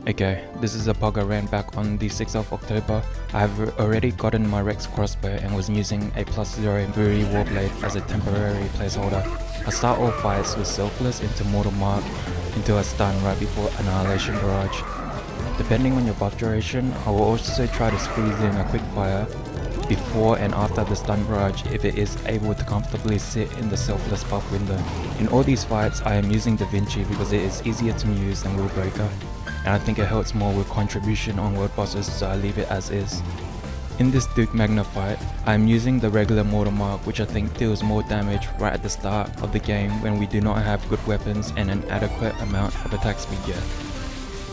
Okay, this is a pug I ran back on the 6th of October. I have already gotten my Rex crossbow and was using a +0 Brewery Warblade as a temporary placeholder. I start all fights with Selfless into Mortal Mark into a stun right before Annihilation Barrage. Depending on your buff duration, I will also try to squeeze in a quick fire before and after the stun barrage if it is able to comfortably sit in the Selfless buff window. In all these fights I am using Da Vinci because it is easier to use than Willbreaker, and I think it helps more with contribution on world bosses, so I leave it as is. In this Duke Magna fight, I am using the regular Mortal Mark, which I think deals more damage right at the start of the game when we do not have good weapons and an adequate amount of attack speed yet.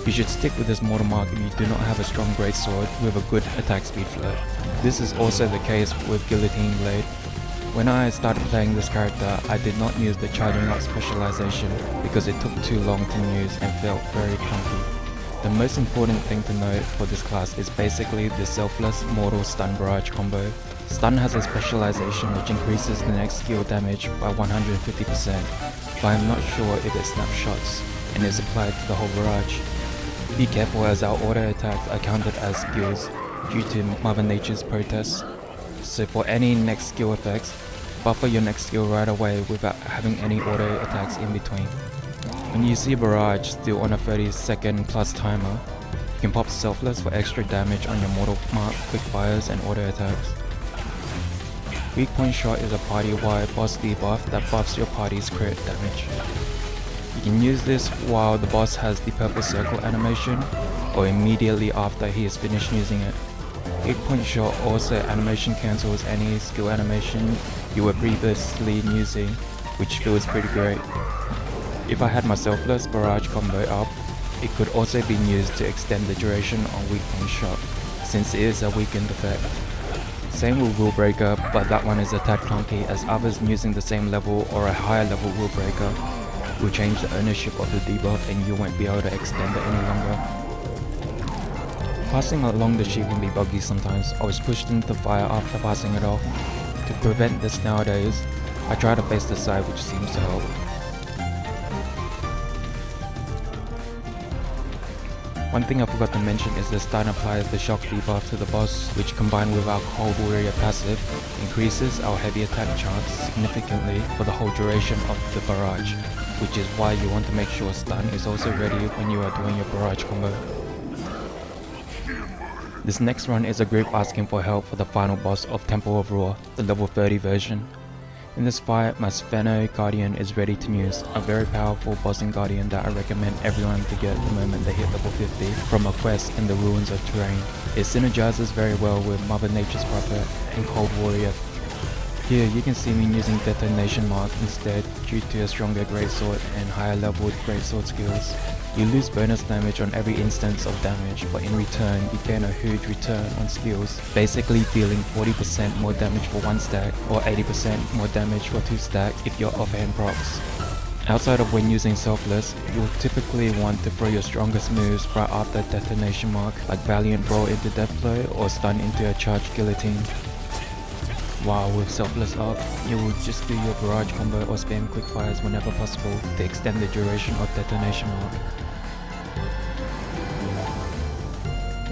You should stick with this Mortal Mark if you do not have a strong greatsword with a good attack speed flow. This is also the case with Guillotine Blade. When I started playing this character, I did not use the charging up specialization because it took too long to use and felt very clunky. The most important thing to note for this class is basically the Selfless Mortal Stun Barrage combo. Stun has a specialization which increases the next skill damage by 150%, but I am not sure if it snapshots and is applied to the whole barrage. Be careful as our auto attacks are counted as skills due to Mother Nature's protests. So for any next skill effects, buffer your next skill right away without having any auto attacks in between. When you see Barrage still on a 30-second plus timer, you can pop Selfless for extra damage on your Mortal Mark quick fires and auto attacks. Weak Point Shot is a party-wide boss debuff that buffs your party's crit damage. You can use this while the boss has the purple circle animation, or immediately after he has finished using it. Weak Point Shot also animation cancels any skill animation you were previously using, which feels pretty great. If I had my Selfless Barrage combo up, it could also be used to extend the duration on Weak Point Shot, since it is a weakened effect. Same with Willbreaker, but that one is a tad clunky as others using the same level or a higher level Willbreaker will change the ownership of the debuff and you won't be able to extend it any longer. Passing along the shield can be buggy sometimes. I was pushed into the fire after passing it off. To prevent this nowadays, I try to face the side, which seems to help. One thing I forgot to mention is the stun applies the shock debuff to the boss, which combined with our Cold Warrior passive increases our heavy attack chance significantly for the whole duration of the barrage, which is why you want to make sure stun is also ready when you are doing your barrage combo. This next run is a group asking for help for the final boss of Temple of Roar, the level 30 version. In this fight, my Spheno Guardian is ready to use, a very powerful bossing guardian that I recommend everyone to get the moment they hit level 50 from a quest in the Ruins of Terrain. It synergizes very well with Mother Nature's Puppet and Cold Warrior. Here you can see me using Detonation Mark instead due to a stronger greatsword and higher leveled greatsword skills. You lose bonus damage on every instance of damage, but in return you gain a huge return on skills, basically dealing 40% more damage for 1 stack or 80% more damage for 2 stacks if you're offhand procs. Outside of when using Selfless, you'll typically want to throw your strongest moves right after Detonation Mark, like Valiant Brawl into Deathblow or Stun into a Charged Guillotine. While with Selfless up, you will just do your barrage combo or spam quickfires whenever possible to extend the duration of Detonation Mark.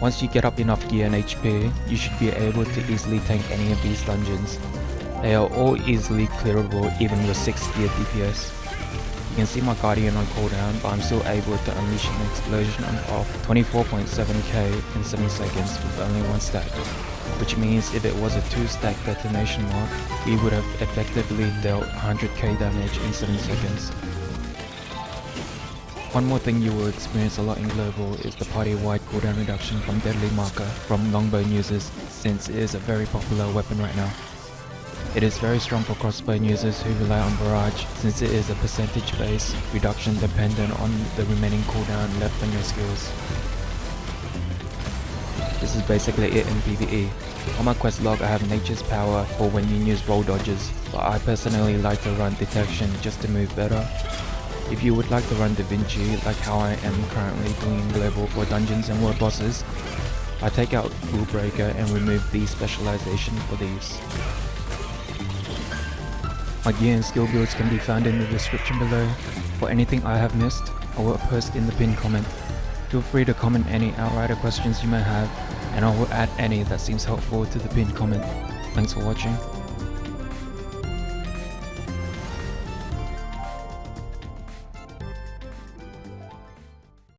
Once you get up enough gear and HP, you should be able to easily tank any of these dungeons. They are all easily clearable even with 6 gear DPS. You can see my Guardian on cooldown, but I'm still able to unleash an explosion of 24.7k in 7 seconds with only 1 stack. Which means if it was a 2 stack Detonation Mark, we would have effectively dealt 100k damage in 7 seconds. One more thing you will experience a lot in Global is the party-wide cooldown reduction from Deadly Marker from longbow users, since it is a very popular weapon right now. It is very strong for crossbow users who rely on barrage, since it is a percentage based reduction dependent on the remaining cooldown left on your skills. This is basically it in PvE. On my Questlog I have Nature's Power for when you use roll dodges, but I personally like to run Detection just to move better. If you would like to run Da Vinci like how I am currently doing in Global for dungeons and world bosses, I take out Willbreaker and remove the specialization for these. My gear and skill builds can be found in the description below. For anything I have missed, I will post in the pinned comment. Feel free to comment any Outrider questions you may have, and I will add any that seems helpful to the pinned comment. Thanks for watching.